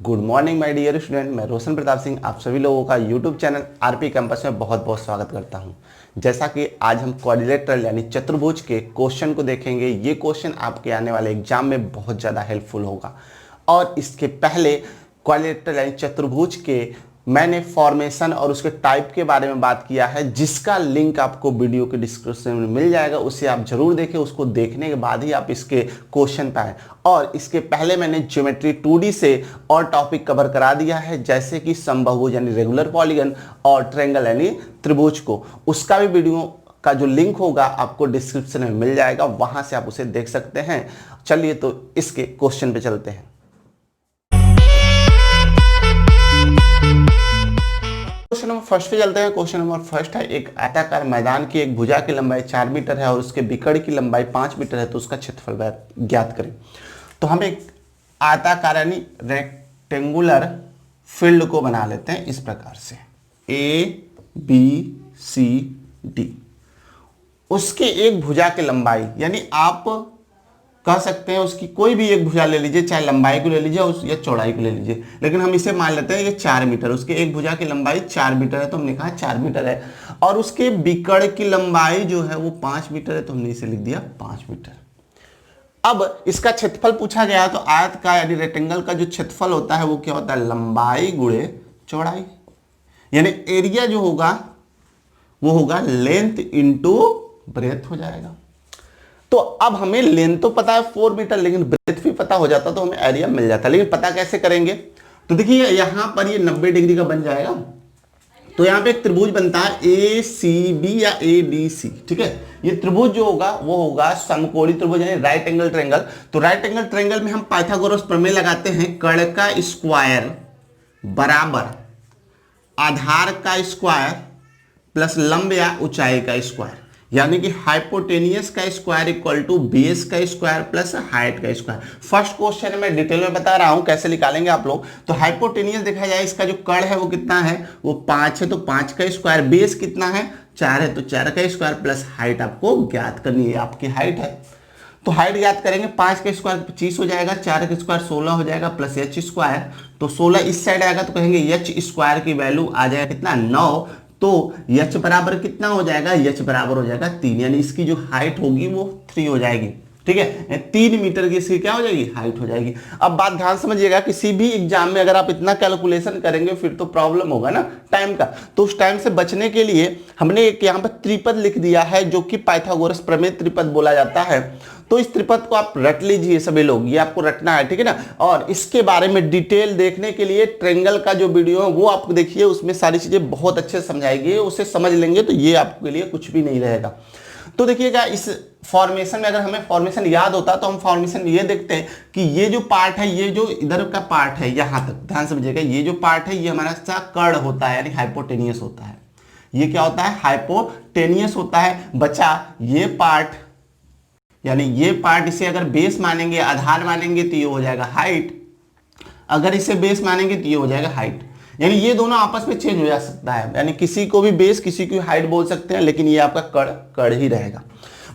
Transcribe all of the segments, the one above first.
Good morning my dear student. मैं रोशन प्रताप सिंह आप सभी लोगों का यूट्यूब चैनल आरपी कैंपस में बहुत बहुत स्वागत करता हूं। जैसा कि आज हम क्वाड्रिलेटरल यानी चतुर्भुज के क्वेश्चन को देखेंगे। ये क्वेश्चन आपके आने वाले एग्जाम में बहुत ज़्यादा हेल्पफुल होगा। और इसके पहले क्वाड्रिलेटरल यानी चतुर्भुज के मैंने फॉर्मेशन और उसके टाइप के बारे में बात किया है, जिसका लिंक आपको वीडियो के डिस्क्रिप्शन में मिल जाएगा। उसे आप जरूर देखें, उसको देखने के बाद ही आप इसके क्वेश्चन पाएं। और इसके पहले मैंने ज्योमेट्री 2D से और टॉपिक कवर करा दिया है, जैसे कि समबाहुभुज यानी रेगुलर पॉलीगन और ट्रायंगल यानी त्रिभुज को। उसका भी वीडियो का जो लिंक होगा आपको डिस्क्रिप्शन में मिल जाएगा, वहां से आप उसे देख सकते हैं। चलिए तो इसके क्वेश्चन पे चलते हैं। क्वेश्चन नंबर फर्स्ट पे चलते हैं। क्वेश्चन नंबर फर्स्ट है, एक आयताकार मैदान की एक भुजा की लंबाई 4 मीटर है और उसके बिकड़ की लंबाई 5 मीटर है, तो उसका क्षेत्रफल ज्ञात करें। तो हम एक आयताकार यानी रेक्टेंगुलर फील्ड को बना लेते हैं इस प्रकार से ABCD। उसके एक भुजा की लंबाई यानी आप कह सकते हैं उसकी कोई भी एक भुजा ले लीजिए, चाहे लंबाई को ले लीजिए या चौड़ाई को ले लीजिए, लेकिन हम इसे मान लेते हैं ये 4 मीटर। उसके एक भुजा की लंबाई 4 मीटर है, तो हमने कहा 4 मीटर है। और उसके बिकड़ की लंबाई जो है वो 5 मीटर है, तो हमने इसे लिख दिया 5 मीटर। अब इसका क्षेत्रफल पूछा गया, तो आयत का यानी रेक्टेंगल का जो क्षेत्रफल होता है वो क्या होता है, लंबाई गुणे चौड़ाई। यानी एरिया जो होगा वो होगा लेंथ इंटू ब्रेथ हो जाएगा। तो अब हमें लेंथ तो पता है 4 मीटर, लेकिन ब्रेथ भी पता हो जाता तो हमें एरिया मिल जाता। लेकिन पता कैसे करेंगे, तो देखिए यहां पर ये 90 डिग्री का बन जाएगा। तो यहां पे एक त्रिभुज बनता है ACB या ABC, ठीक है। ये त्रिभुज जो होगा वो होगा समकोणीय त्रिभुज यानी राइट एंगल ट्रायंगल। तो राइट एंगल ट्रायंगल में हम पाइथागोरस प्रमेय लगाते हैं, कर्ण का स्क्वायर बराबर आधार का स्क्वायर प्लस लंब या ऊंचाई का स्क्वायर, यानी कि हाइपोटेनियस का स्क्वायर इक्वल टू बेस का स्क्वायर प्लस हाइट का स्क्वायर। फर्स्ट क्वेश्चन में डिटेल में बता रहा हूं कैसे निकालेंगे आप लोग। तो हाइपोटेनियस देखा जाए, इसका जो कर्ण है वो कितना है, वो 5 है, तो 5 का स्क्वायर। बेस कितना है, 4 है, तो 4 का स्क्वायर प्लस हाइट आपको ज्ञात करनी है, आपकी हाइट है। तो हाइट ज्ञात करेंगे, 5 का स्क्वायर 25 हो जाएगा, 4 का स्क्वायर 16 हो जाएगा, प्लस h स्क्वायर। तो 16 इस साइड आएगा तो कहेंगे h स्क्वायर की वैल्यू आ जाएगा कितना, 9। तो h बराबर कितना हो जाएगा, h बराबर हो जाएगा 3, यानी इसकी जो हाइट होगी वो 3 हो जाएगी, ठीक है। 3 मीटर की इसकी क्या हो जाएगी, हाइट हो जाएगी। अब बात ध्यान समझिएगा, किसी भी एग्जाम में अगर आप इतना कैलकुलेशन करेंगे फिर तो प्रॉब्लम होगा ना टाइम का। तो उस टाइम से बचने के लिए हमने एक यहाँ पर त्रिपद लिख दिया है, जो कि पाइथागोरस प्रमेय त्रिपद बोला जाता है। तो इस त्रिपद को आप रट लीजिए सभी लोग, ये आपको रटना है, ठीक है ना। और इसके बारे में डिटेल देखने के लिए ट्रायंगल का जो वीडियो है वो आप देखिए, उसमें सारी चीजें बहुत अच्छे से समझाएगी। उसे समझ लेंगे तो ये आपके लिए कुछ भी नहीं रहेगा। तो देखिएगा, इस फॉर्मेशन में अगर हमें फॉर्मेशन याद होता तो हम फॉर्मेशन ये देखते हैं कि ये जो पार्ट है, ये जो इधर का पार्ट है, यहां तक ध्यान समझिएगा, ये जो पार्ट है ये हमारा कर्ण होता है यानी हाइपोटेनियस होता है। ये क्या होता है, हाइपोटेनियस होता है। बचा ये पार्ट, यानी ये पार्ट, इसे अगर बेस मानेंगे, आधार मानेंगे तो ये हो जाएगा हाइट। अगर इसे बेस मानेंगे तो ये हो जाएगा हाइट। यानी ये दोनों आपस में चेंज हो जा सकता है, यानी किसी को भी बेस किसी को हाइट बोल सकते हैं, लेकिन ये आपका कर्ण ही रहेगा।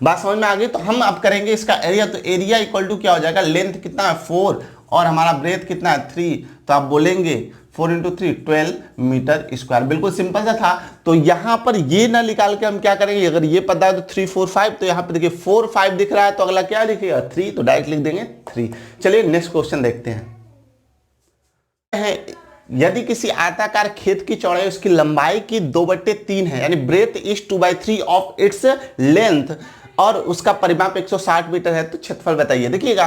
बात समझ में आ गई। तो हम अब करेंगे इसका एरिया। तो एरिया इक्वल टू क्या हो जाएगा, लेंथ कितना है 4 और हमारा ब्रेथ कितना है 3, तो आप बोलेंगे 4 × 3 12 मीटर स्क्वायर। बिल्कुल सिंपल सा था। तो यहां पर ये ना निकाल के हम क्या करेंगे, अगर ये पता है तो 3 4 5, तो यहां पे देखिए 4 5 दिख रहा है, तो अगला क्या दिखेगा 3, तो डायरेक्ट लिख देंगे 3। चलिए नेक्स्ट क्वेश्चन देखते हैं। यदि किसी आयताकार खेत की चौड़ाई उसकी लंबाई की 2/3 है, यानी breadth is 2/3 of its length, और उसका परिमाप 160 मीटर है, तो क्षेत्रफल बताइए। देखिएगा,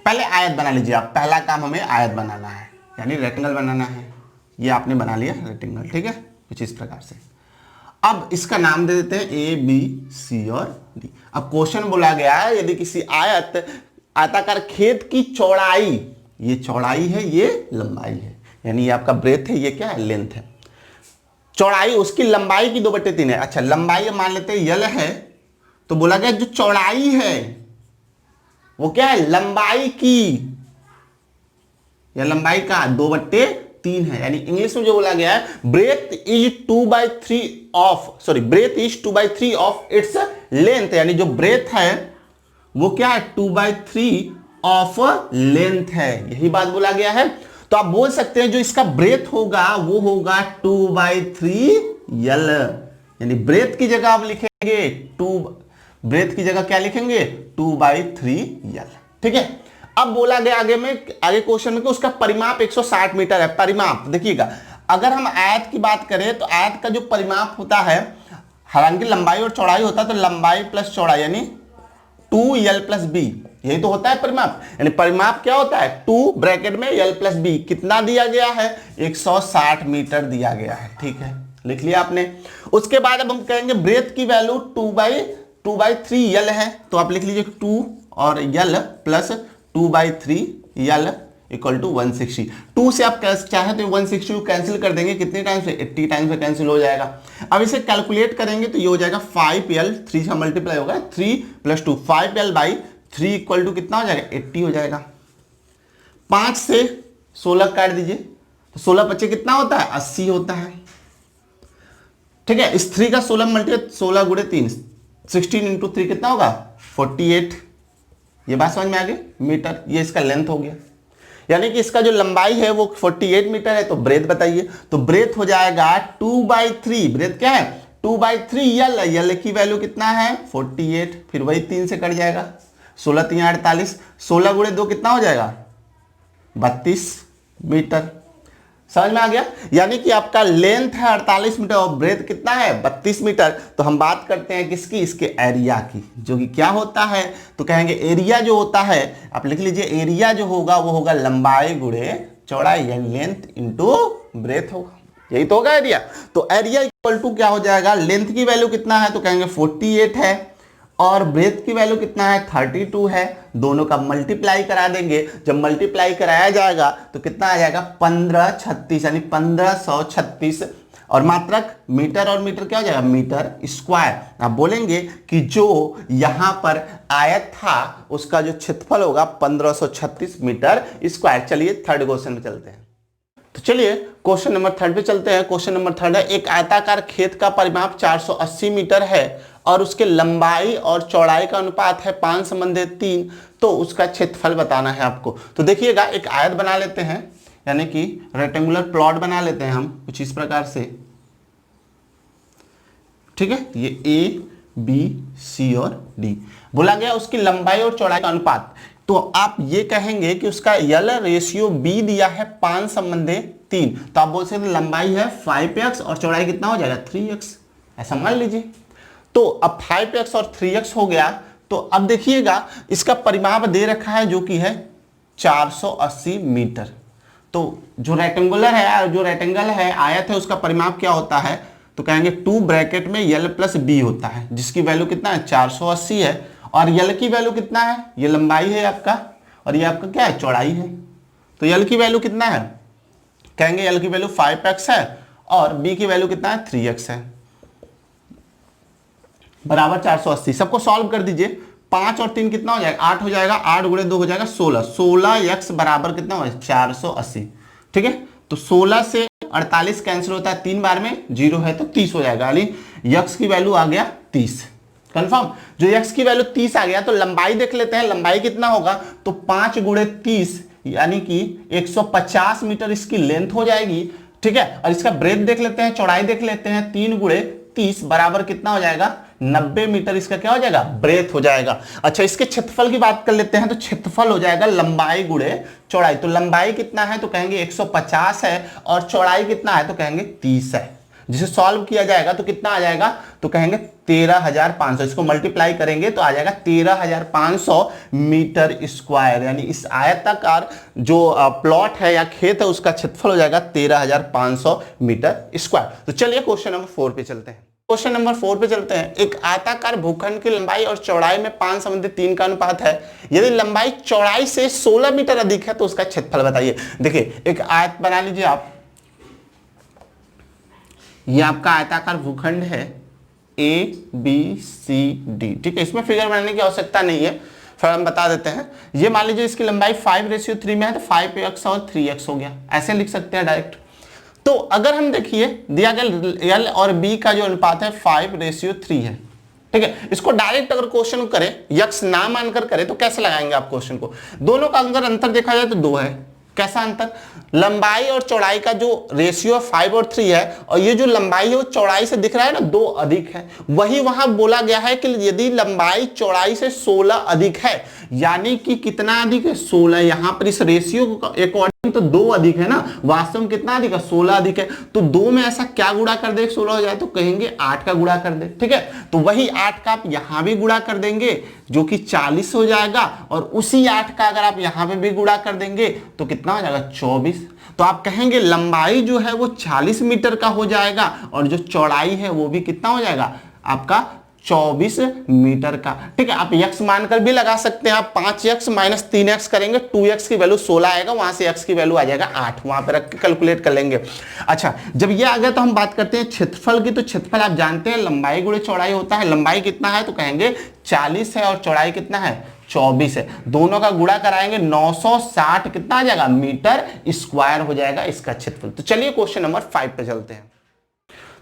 पहले आयत बना लीजिए आप। पहला काम हमें आयत बनाना है, यानी रेक्टेंगल बनाना है। ये आपने बना लिया रेक्टेंगल, ठीक है, कुछ इस प्रकार से। अब इसका नाम दे देते हैं ABC और D। अब क्वेश्चन बोला गया है, यदि किसी आयताकार खेत की चौड़ाई, ये चौड़ाई है, ये लंबाई है, यानी ये आपका ब्रेथ है, ये क्या है, लेंथ है। चौड़ाई उसकी लंबाई की 2/3 है। अच्छा, लंबाई मान लेते हैं यल है, तो बोला गया जो चौड़ाई है वो क्या है, लंबाई की, या लंबाई का 2/3 है। यानी इंग्लिश में जो बोला गया है, breadth is 2/3 of its length, यानी जो ब्रेथ है वो क्या है 2/3 ऑफ लेंथ है, यही बात बोला गया है। तो तो आप बोल सकते हैं जो इसका ब्रेथ होगा वो होगा 2/3 L, यानी ब्रेथ की जगह आप लिखेंगे ब्रेथ की जगह क्या लिखेंगे 2/3 L। ठीक है, अब बोला गया आगे क्वेश्चन में कि उसका परिमाप 160 मीटर है। परिमाप देखिएगा, अगर हम आयत की बात करें तो आयत का जो परिमाप होता है, हालांकि लंबाई और चौड़ाई होता है तो लंबाई प्लस चौड़ाई यानी 2L + B, यही तो होता है परिमाप। यानी परिमाप क्या होता है 2 ब्रैकेट में L + B, कितना दिया गया है 160 मीटर दिया गया है। ठीक है, लिख लिया आपने। उसके बाद अब हम कहेंगे ब्रेथ की वैल्यू 2/3L है, तो आप लिख लीजिए 2 और L plus 2/3L equal to 160। 2 से आप चाहे तो 160 को कैंसिल कर देंगे, कितने टाइम से 80 टाइम से कैंसिल हो जाएगा। अब इसे कैलकुलेट करेंगे तो ये हो जाएगा 5L, 3 से मल्टीप्लाई होगा 3 + 2 5L/3 इक्वल टू कितना हो जाएगा 80 हो जाएगा। 5 से 16 काट दीजिए तो 16 बच्चे कितना होता है 80 होता है। ठीक है, इस 3 का 16 मल्टीप्लाई 16 गुणे 3 16 × 3 कितना होगा 48। ये बात समझ में आ गई मीटर, ये इसका लेंथ हो गया। यानी कि इसका जो लंबाई है वो 48 मीटर है। तो ब्रेथ बताइए, तो ब्रेथ हो जाएगा 2/3, ब्रेथ क्या है 2/3L, L की वैल्यू कितना है 48, फिर वही 3 से कट जाएगा, 16 × 3 = 48, 16 गुणे 2 कितना हो जाएगा 32 मीटर। समझ में आ गया, यानी कि आपका लेंथ है 48 मीटर और ब्रेथ कितना है 32 मीटर। तो हम बात करते हैं किसकी, इसके एरिया की, जो कि क्या होता है तो कहेंगे एरिया जो होता है, आप लिख लीजिए एरिया जो होगा वो होगा लंबाई गुणे चौड़ाई, यानी लेंथ इंटू ब्रेथ होगा, यही तो होगा एरिया। तो एरिया इक्वल टू क्या हो जाएगा, लेंथ की वैल्यू कितना है तो कहेंगे 48 है और ब्रेथ की वैल्यू कितना है 32 है, दोनों का मल्टीप्लाई करा देंगे। जब मल्टीप्लाई कराया जाएगा तो कितना आ जाएगा 1536, यानी 1536 और मात्रक मीटर और मीटर क्या हो जाएगा मीटर स्क्वायर। आप बोलेंगे कि जो यहां पर आयत था उसका जो क्षेत्रफल होगा 1536 मीटर स्क्वायर। चलिए थर्ड क्वेश्चन में चलते हैं। तो चलिए क्वेश्चन नंबर 3 पे चलते हैं। क्वेश्चन नंबर 3 है, एक आयताकार खेत का परिमाप 480 मीटर है और उसके लंबाई और चौड़ाई का अनुपात है 5:3, तो उसका क्षेत्रफल बताना है आपको। तो देखिएगा एक आयत बना लेते हैं, यानी कि रेक्टेंगुलर प्लॉट बना लेते हैं हम कुछ इस प्रकार से। ठीक है, ये A, B, C और D बोला गया उसकी लंबाई और चौड़ाई का अनुपात। तो आप ये कहेंगे कि उसका L/B दिया है 5:3, तो आप बोल सकते लंबाई है 5x और चौड़ाई कितना हो जाएगा 3x, ऐसा मान लीजिए। तो अब 5x और 3x हो गया। तो अब देखिएगा इसका परिमाप दे रखा है जो कि है 480 मीटर। तो जो रेक्टेंगुलर है, जो रेक्टेंगल है आयत है, उसका परिमाप क्या होता है तो कहेंगे 2 ब्रैकेट में L + B होता है, जिसकी वैल्यू कितना है 480 है और L की वैल्यू कितना है, ये लंबाई है आपका और ये आपका क्या है चौड़ाई है। तो L की वैल्यू कितना है, कहेंगे L की वैल्यू 5x है और B की वैल्यू कितना है 3x है, बराबर 480। सबको सॉल्व कर दीजिए, 5 और 3 कितना हो जाएगा 8 हो जाएगा, 8 गुणे 2 हो जाएगा 16, 16x बराबर कितना हो 480। ठीक है, तो 16 से 48 कैंसिल होता है 3 बार में, 0 है तो 30 हो जाएगा, यानी x की वैल्यू आ गया 30। कंफर्म, जो x की वैल्यू 30 आ गया तो लंबाई देख लेते हैं, लंबाई कितना होगा तो 5 गुणे 30 यानी कि 150 मीटर इसकी लेंथ हो जाएगी। ठीक है, और इसका ब्रेथ देख लेते हैं, चौड़ाई देख लेते हैं, 3 गुणे 30 बराबर कितना हो जाएगा 90 मीटर इसका क्या हो जाएगा ब्रेथ हो जाएगा। अच्छा, इसके क्षेत्रफल की बात कर लेते हैं, तो क्षेत्रफल हो जाएगा लंबाई गुणे चौड़ाई। तो लंबाई कितना है तो कहेंगे 150 है और चौड़ाई कितना है तो कहेंगे 30 है। जिसे सॉल्व किया जाएगा तो कितना आ जाएगा तो कहेंगे 13,500, इसको मल्टीप्लाई करेंगे तो आ जाएगा 13,500 मीटर स्क्वायर। यानी इस आयताकार जो प्लॉट है या खेत है उसका क्षेत्रफल हो जाएगा 13,500 मीटर स्क्वायर। तो चलिए क्वेश्चन नंबर 4 पे चलते हैं। क्वेश्चन नंबर 4 पे चलते हैं। एक आयताकार भूखंड की लंबाई और चौड़ाई में 5:3 का अनुपात है। यदि लंबाई चौड़ाई से 16 मीटर अधिक है तो उसका क्षेत्रफल बताइए। देखिए एक आयत बना लीजिए आप, ये आपका आयताकार भूखंड है ABCD। ठीक है, इसमें फिगर बनाने की आवश्यकता नहीं है, फिर हम बता देते हैं। ये मान लीजिए इसकी लंबाई 5:3 में है तो 5x और 3x हो गया, ऐसे लिख सकते हैं डायरेक्ट। तो अगर हम देखिए दिया गया L और B का जो अनुपात है 5:3 है। ठीक है, इसको डायरेक्ट अगर क्वेश्चन करें, यक्स ना मानकर करें तो कैसे लगाएंगे आप क्वेश्चन को। दोनों का अगर अंतर देखा जाए तो 2 है, कैसा अंतर? लंबाई और चौड़ाई का जो रेशियो 5 और 3 है, और ये जो लंबाई है वो चौड़ाई से दिख रहा है ना 2 अधिक है, वही वहां बोला गया है कि यदि लंबाई चौड़ाई से 16 अधिक है, यानी कि कितना अधिक है? 16। यहां पर इस रेशियो को अकॉर्डिंग तो 2 अधिक है ना, वास्तव में कितना अधिक है? 16 अधिक है। तो 2 में ऐसा क्या गुणा कर दे 16 हो जाए? तो कहेंगे 8 का गुणा कर दे। ठीक है, तो वही 8 का आप यहां भी गुणा कर देंगे जो कि 40 हो जाएगा, और उसी 8 का अगर आप यहां पे भी गुणा कर देंगे तो कितना हो जाएगा? 24। तो आप कहेंगे लंबाई जो है वो 40 मीटर का हो जाएगा, और जो चौड़ाई है वो भी कितना हो जाएगा? आपका 24 मीटर का। ठीक है, आप x मानकर भी लगा सकते हैं। आप 5x माइनस 3x करेंगे, 2x की वैल्यू 16 आएगा, वहां से x की वैल्यू आ जाएगा 8, वहां पे रख के कैलकुलेट कर लेंगे। अच्छा, जब ये आ गया तो हम बात करते हैं क्षेत्रफल की। तो क्षेत्रफल आप जानते हैं लंबाई गुणे चौड़ाई होता है। लंबाई कितना है? तो कहेंगे 40 है, और चौड़ाई कितना है? 24 है। दोनों का गुणा कराएंगे 960 कितना आ जाएगा? मीटर स्क्वायर हो जाएगा इसका क्षेत्रफल। तो चलिए क्वेश्चन नंबर 5 पे चलते हैं।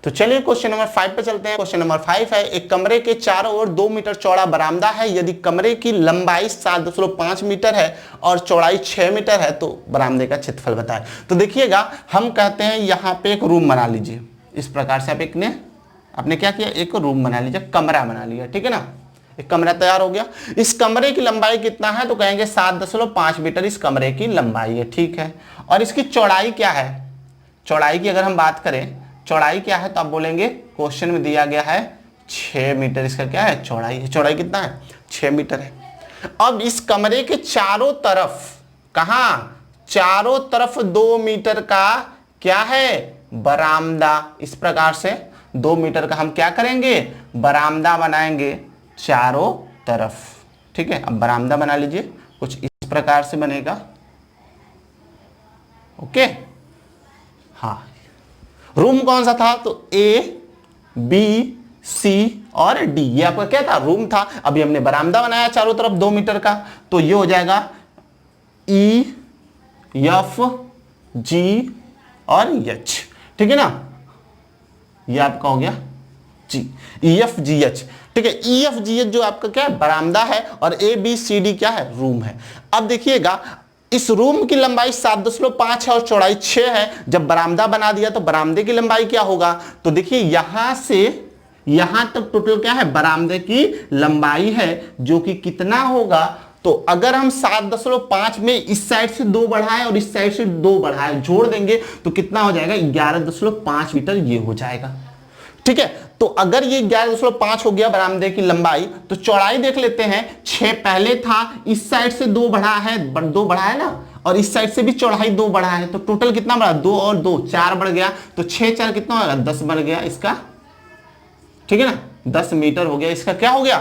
तो चलिए क्वेश्चन नंबर 5 पे चलते हैं। क्वेश्चन नंबर 5 है, एक कमरे के चारों ओर 2 मीटर चौड़ा बरामदा है। यदि कमरे की लंबाई 7.5 मीटर है और चौड़ाई 6 मीटर है तो बरामदे का क्षेत्रफल बताएं। तो देखिएगा, हम कहते हैं यहाँ पे एक रूम बना लीजिए। इस प्रकार से आपने क्या किया? एक रूम बना लीजिए, कमरा बना लिया। ठीक है ना, एक कमरा तैयार हो गया। इस कमरे की लंबाई कितना है? तो कहेंगे 7.5 मीटर इस कमरे की लंबाई है। ठीक है, और इसकी चौड़ाई क्या है? चौड़ाई की अगर हम बात करें, चौड़ाई क्या है? तो आप बोलेंगे क्वेश्चन में दिया गया है 6 मीटर इसका क्या है? चौड़ाई है। चौड़ाई कितना है? 6 मीटर है। अब इस कमरे के चारों तरफ, कहाँ? चारों तरफ 2 मीटर का क्या है? बरामदा। इस प्रकार से 2 मीटर का हम क्या करेंगे? बरामदा बनाएंगे चारों तरफ। ठीक है, अब बरामदा बना लीजिए, कुछ इस प्रकार से बनेगा। ओके, हाँ, रूम कौन सा था? तो ए, बी, सी और डी, ये आपका क्या था? रूम था। अभी हमने बरामदा बनाया चारों तरफ 2 मीटर का, तो ये हो जाएगा ई, एफ, जी और एच। ठीक है ना, ये आपका हो गया जी, ई एफ जी एच। ठीक है, ई एफ जी एच जो आपका क्या है? बरामदा है, और ए बी सी डी क्या है? रूम है। अब देखिएगा, इस रूम की लंबाई 7.5 है और चौड़ाई 6 है। जब बरामदा बना दिया तो बरामदे की लंबाई क्या होगा? तो देखिए, यहां से यहां तक टोटल क्या है? बरामदे की लंबाई है, जो कि कितना होगा? तो अगर हम 7.5 में इस साइड से 2 बढ़ाएं और इस साइड से 2 बढ़ाएं, जोड़ देंगे तो कितना हो जाएगा? 11.5 मीटर ये हो जाएगा। ठीक है, तो अगर ये 11.5 हो गया बरामदे की लंबाई, तो चौड़ाई देख लेते हैं। 6 पहले था, इस साइड से 2 बढ़ा है, 2 बढ़ा है ना, और इस साइड से भी चौड़ाई 2 बढ़ा है, तो टोटल कितना बढ़ा? 2 और 2 4 बढ़ गया, तो 6 4 कितना होगा? 10 बढ़ गया इसका। ठीक है ना, 10 मीटर हो गया इसका। क्या हो गया?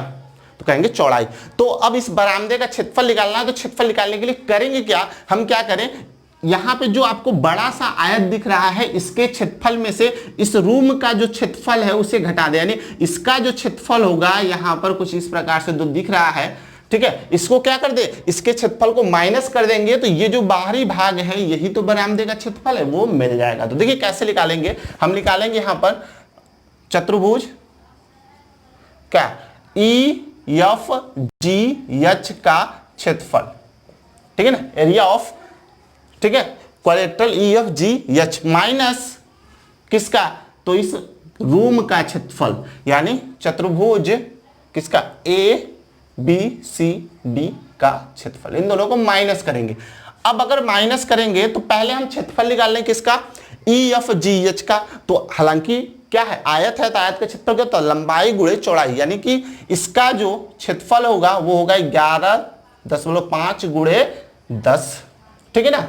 तो कहेंगे चौड़ाई। तो अब इस बरामदे का क्षेत्रफल निकालना है, तो क्षेत्रफल निकालने के लिए करेंगे क्या? हम क्या करें, यहां पे जो आपको बड़ा सा आयत दिख रहा है, इसके क्षेत्रफल में से इस रूम का जो क्षेत्रफल है उसे घटा दे, यानी इसका जो क्षेत्रफल होगा यहां पर कुछ इस प्रकार से जो दिख रहा है, ठीक है, इसको क्या कर दे? इसके क्षेत्रफल को माइनस कर देंगे, तो ये जो बाहरी भाग है यही तो बरामदे का क्षेत्रफल है, वो मिल जाएगा। तो देखिए कैसे निकालेंगे, हम निकालेंगे यहां पर चतुर्भुज क्या? ई एफ जी एच का क्षेत्रफल। ठीक है ना, एरिया ऑफ, ठीक है, quadrilateral E F G H minus किसका? तो इस रूम का क्षेत्रफल, यानी चतुर्भुज किसका? ए बी सी डी का क्षेत्रफल। इन दोनों को माइनस करेंगे। अब अगर माइनस करेंगे तो पहले हम क्षेत्रफल निकाल लें किसका? ई एफ जी एच का। तो हालांकि क्या है? आयत है, तो आयत का क्षेत्रफल क्या? तो लंबाई गुणे चौड़ाई, यानी कि इसका जो क्षेत्रफल होगा वो होगा 11.5 गुणे 10। ठीक है ना,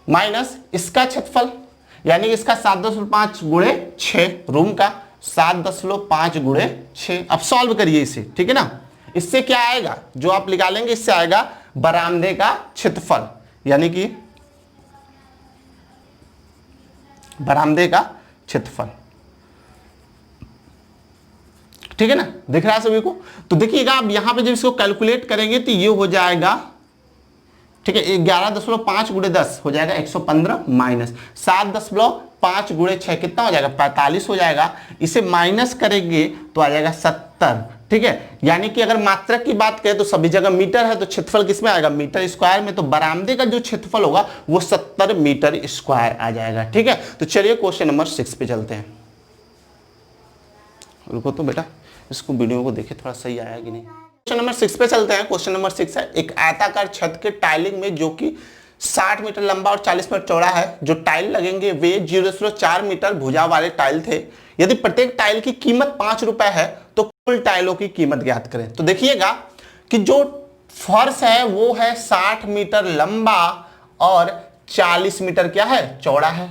माइनस इसका क्षेत्रफल, यानी इसका 7.5 गुणे 6, रूम का 7.5 गुणे 6। अब सॉल्व करिए इसे। ठीक है ना, इससे क्या आएगा? जो आप निकालेंगे इससे आएगा बरामदे का क्षेत्रफल, यानी कि बरामदे का क्षेत्रफल। ठीक है ना, दिख रहा है सभी को? तो देखिएगा, अब यहां पे जब इसको कैलकुलेट करेंगे तो ये हो जाएगा, ठीक है, 11.5 गुणे 10 हो जाएगा 115, माइनस 7.5 गुणे 6 कितना हो जाएगा? 45 हो जाएगा। इसे माइनस करेंगे तो आ जाएगा 70, ठीक है, यानी कि अगर मात्रक की बात करें तो सभी जगह मीटर है, तो क्षेत्रफल किसमें आएगा, मीटर स्क्वायर में। तो बरामदे का जो क्षेत्रफल होगा वो 70 मीटर स्क्वायर आ जाएगा। ठीक है, तो चलिए क्वेश्चन नंबर 6 पे चलते हैं। रुको तो बेटा, इसको वीडियो को देखे थोड़ा सही आया कि नहीं। क्वेश्चन नंबर 6 पे चलते हैं। क्वेश्चन नंबर 6 है, एक आयताकार छत के टाइलिंग में जो कि 60 मीटर लंबा और 40 मीटर चौड़ा है, जो टाइल लगेंगे वे 0.4 मीटर भुजा वाले टाइल थे। यदि प्रत्येक टाइल की कीमत 5 रुपए है तो कुल टाइलों की कीमत ज्ञात करें। तो देखिएगा कि जो फर्श है वो है 60 मीटर लंबा और 40 मीटर क्या है, चौड़ा है।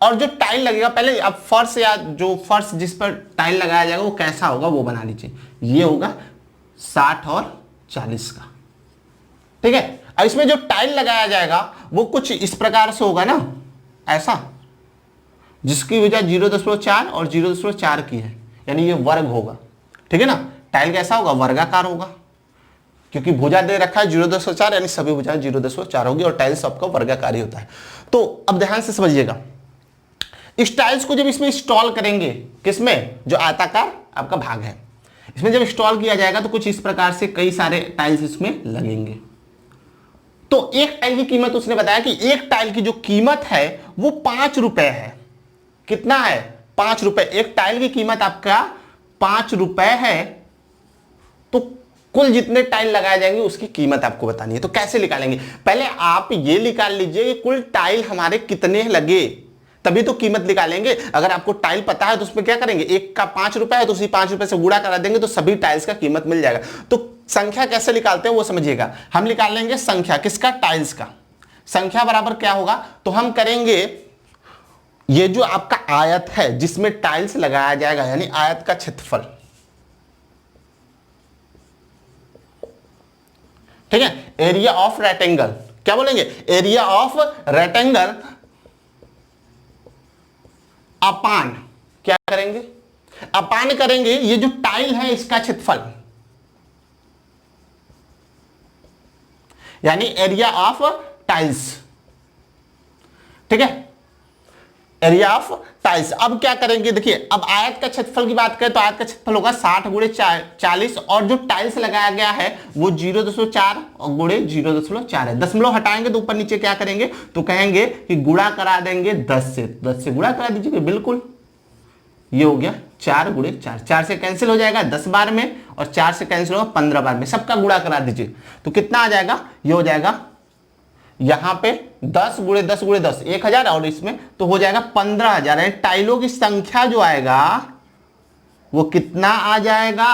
और जो टाइल लगेगा, पहले अब फर्श या जो फर्श जिस पर टाइल लगाया जाएगा वो कैसा होगा वो बना लीजिए। ये होगा 60 और 40 का। ठीक है, अब इसमें जो टाइल लगाया जाएगा वो कुछ इस प्रकार से होगा ना, ऐसा, जिसकी वजह 0.4 और 0.4 की है, यानी ये वर्ग होगा। ठीक है ना, टाइल कैसा होगा, वर्गाकार होगा, क्योंकि भुजा दे रखा है 0.4, यानी सभी भुजा 0.4 होगी और टाइल्स सबका वर्गाकार ही होता है। तो अब ध्यान से समझिएगा, इस टाइल्स को जब इसमें इंस्टॉल करेंगे, किसमें, जो आयताकार आपका भाग है, इसमें जब इंस्टॉल किया जाएगा तो कुछ इस प्रकार से कई सारे टाइल्स इसमें लगेंगे। तो एक टाइल की कीमत उसने बताया कि एक टाइल की जो कीमत है वो 5 रुपए है। कितना है, 5 रुपए। एक टाइल की कीमत आपका 5 रुपए है, तो कुल जितने टाइल लगाए जाएंगे उसकी कीमत आपको बतानी है। तो कैसे निकालेंगे, पहले आप ये निकाल लीजिए कि कुल टाइल हमारे कितने लगे, तभी तो कीमत निकालेंगे। अगर आपको टाइल पता है तो उसमें क्या करेंगे, एक का 5 रुपए है तो उसी 5 रुपए से गुणा करा देंगे तो सभी टाइल्स का कीमत मिल जाएगा। तो संख्या कैसे निकालते हैं वो समझिएगा। हम निकालेंगे संख्या किसका, टाइल्स का। संख्या बराबर क्या होगा, तो हम करेंगे ये जो आपका आयत है जिसमें टाइल्स लगाया जाएगा, यानी आयत का क्षेत्रफल। ठीक है, एरिया ऑफ रेक्टेंगल, क्या बोलेंगे, एरिया ऑफ रेक्टेंगल अपान, क्या करेंगे, अपान करेंगे ये जो टाइल है इसका क्षेत्रफल, यानी एरिया ऑफ टाइल्स। ठीक है, एरिया ऑफ टाइल्स। अब क्या करेंगे, देखिए अब आयत का क्षेत्रफल की बात करें तो आयत का क्षेत्रफल होगा 60 गुणे 40, और जो टाइल्स लगाया गया है वो 0.4 और गुणे 0.4 है। दशमलव हटाएंगे तो ऊपर नीचे क्या करेंगे, तो कहेंगे कि गुणा करा देंगे 10 से, 10 से गुणा करा दीजिए बिल्कुल। ये हो गया 4 गुणे 4, 4 से कैंसिल हो जाएगा 10 बार में, और 4 से कैंसिल होगा 15 बार में, सबका गुणा करा दीजिए तो कितना आ जाएगा, ये हो जाएगा यहां पे 10 गुणे 10 गुणे 10 1000, और इसमें तो हो जाएगा 15,000। यानी टाइलों की संख्या जो आएगा वो कितना आ जाएगा,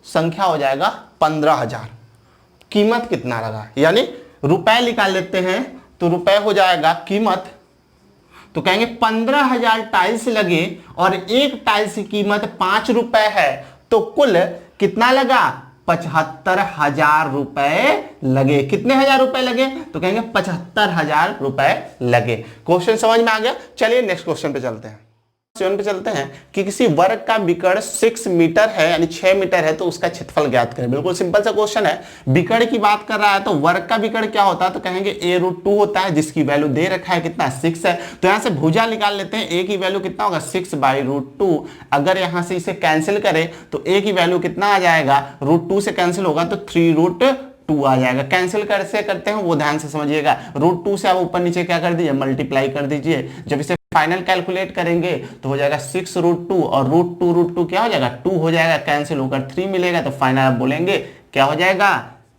संख्या हो जाएगा 15,000। कीमत कितना लगा, यानी रुपए निकाल लेते हैं तो रुपए हो जाएगा कीमत, तो कहेंगे 15,000 टाइल्स लगे और एक टाइल्स की कीमत 5 रुपए है, तो कुल कितना लगा, 75,000 रुपए लगे। कितने हजार रुपए लगे, तो कहेंगे 75,000 रुपए लगे। क्वेश्चन समझ में आ गया। चलिए नेक्स्ट क्वेश्चन पे चलते हैं। क्वेश्चन पे चलते हैं कि किसी वर्ग का विकर्ण 6 मीटर है, यानी 6 मीटर है, तो उसका क्षेत्रफल ज्ञात करें। बिल्कुल सिंपल सा क्वेश्चन है। विकर्ण की बात कर रहा है तो वर्ग का विकर्ण क्या होता है, तो कहेंगे a√2 होता है, जिसकी वैल्यू दे रखा है कितना, 6 है। तो यहां से भुजा निकाल लेते हैं, a की वैल्यू कितना होगा, 6/√2। अगर यहां से इसे कैंसिल करें तो a की वैल्यू कितना आ जाएगा, √2 से कैंसिल होगा तो 3√2 आ जाएगा। कैंसिल कैसे करते हैं वो ध्यान से समझिएगा। √2 से आप ऊपर नीचे क्या कर दीजिए, मल्टीप्लाई कर दीजिए। जब इसे फाइनल कैलकुलेट करेंगे तो हो जाएगा 6√2 और √2 क्या हो जाएगा, 2 हो जाएगा, कैंसिल होकर 3 मिलेगा, तो फाइनल आप बोलेंगे क्या हो जाएगा,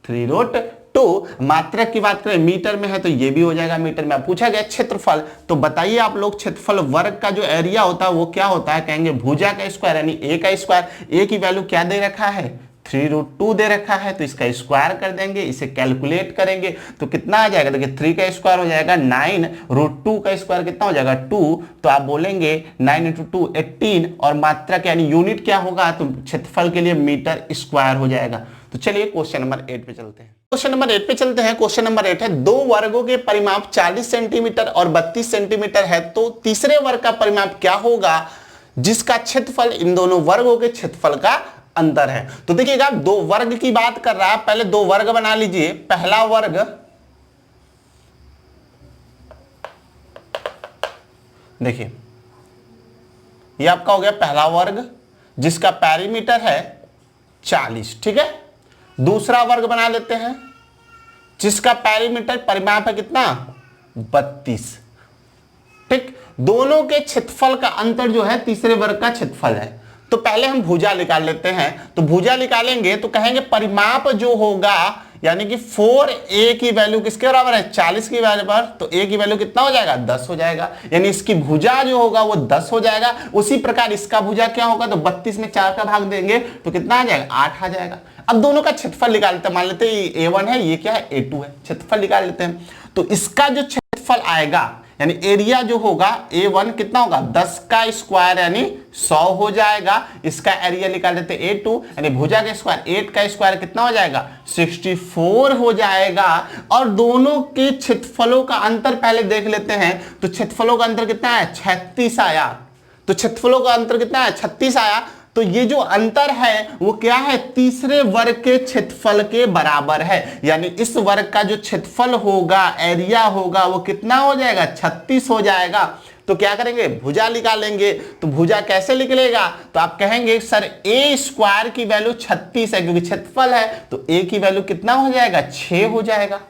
3√2। मात्रक की बात करें मीटर में है तो ये भी हो जाएगा मीटर में। पूछा गया क्षेत्रफल, तो बताइए आप लोग क्षेत्रफल वर्ग का जो एरिया होता है वो क्या होता है, कहेंगे भुजा का स्क्वायर यानी a का स्क्वायर। a की वैल्यू क्या दे रखा है, 3√2 दे रखा है, तो इसका स्क्वायर कर देंगे, इसे कैलकुलेट करेंगे तो कितना आ जाएगा, देखिए 3 का स्क्वायर हो जाएगा 9, √2 का स्क्वायर कितना हो जाएगा 2, तो आप बोलेंगे 9 × 2 18, और मात्रक यानी यूनिट क्या होगा, तो क्षेत्रफल के लिए मीटर स्क्वायर हो जाएगा। तो चलिए क्वेश्चन नंबर 8 पे चलते हैं। क्वेश्चन नंबर 8 पे चलते हैं। क्वेश्चन नंबर 8 है, दो वर्गों के परिमाप 40 सेंटीमीटर और 32 सेंटीमीटर है, तो तीसरे वर्ग का परिमाप क्या होगा जिसका क्षेत्रफल इन दोनों वर्गों के क्षेत्रफल का अंतर है। तो देखिएगा दो वर्ग की बात कर रहा है, पहले दो वर्ग बना लीजिए। पहला वर्ग, देखिए ये आपका हो गया पहला वर्ग जिसका पैरीमीटर है 40। ठीक है, दूसरा वर्ग बना लेते हैं जिसका पेरीमीटर परिमाप है कितना 32। ठीक, दोनों के क्षेत्रफल का अंतर जो है तीसरे वर्ग का क्षेत्रफल है। तो पहले हम भुजा निकाल लेते हैं। तो भुजा निकालेंगे तो कहेंगे परिमाप जो होगा यानी कि 4a की वैल्यू किसके बराबर है 40 की बराबर, तो a की वैल्यू कितना हो जाएगा 10 हो जाएगा, यानी इसकी भुजा जो होगा वो 10 हो जाएगा। उसी प्रकार इसका भुजा क्या होगा, तो 32 में 4 का भाग देंगे तो कितना आ जाएगा 8 आ जाएगा। अब दोनों का क्षेत्रफल निकाल लेते हैं, मान लेते हैं a1 है ये क्या है a2 है, क्षेत्रफल निकाल लेते हैं। तो इसका जो क्षेत्रफल आएगा यानी एरिया जो होगा A1 कितना होगा 10 का स्क्वायर यानी 100 हो जाएगा। इसका एरिया निकाल लेते हैं A2 यानी भुजा का स्क्वायर 8 का स्क्वायर कितना हो जाएगा 64 हो जाएगा। और दोनों के क्षेत्रफलों का अंतर पहले देख लेते हैं। तो क्षेत्रफलों का अंतर कितना है 36 आया। तो क्षेत्रफलों का अंतर कितना है 36 आया। तो ये जो अंतर है वो क्या है तीसरे वर्ग के क्षेत्रफल के बराबर है, यानी इस वर्ग का जो क्षेत्रफल होगा एरिया होगा वो कितना हो जाएगा 36 हो जाएगा। तो क्या करेंगे भुजा निकालेंगे। तो भुजा कैसे निकलेगा, तो आप कहेंगे सर a स्क्वायर की वैल्यू 36 है क्योंकि क्षेत्रफल है, तो a की वैल्यू कितना हो जाएगा 6 हो जाएगा।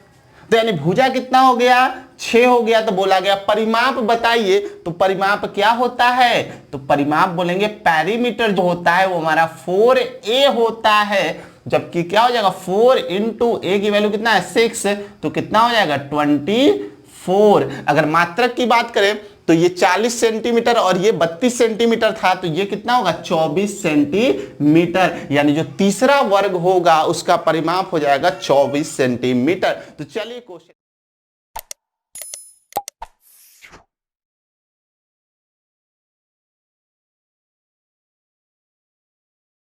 तो यानी भुजा कितना हो गया 6 हो गया। तो बोला गया परिमाप बताइए, तो परिमाप क्या होता है, तो परिमाप बोलेंगे पेरीमीटर जो होता है वो हमारा 4a होता है। जबकि क्या हो जाएगा 4 इंटू a की वैल्यू कितना है 6, तो कितना हो जाएगा 24। अगर मात्रक की बात करें तो ये 40 सेंटीमीटर और ये 32 सेंटीमीटर था, तो ये कितना होगा 24 सेंटीमीटर, यानी जो तीसरा वर्ग होगा उसका परिमाप हो जाएगा 24 सेंटीमीटर। तो चलिए क्वेश्चन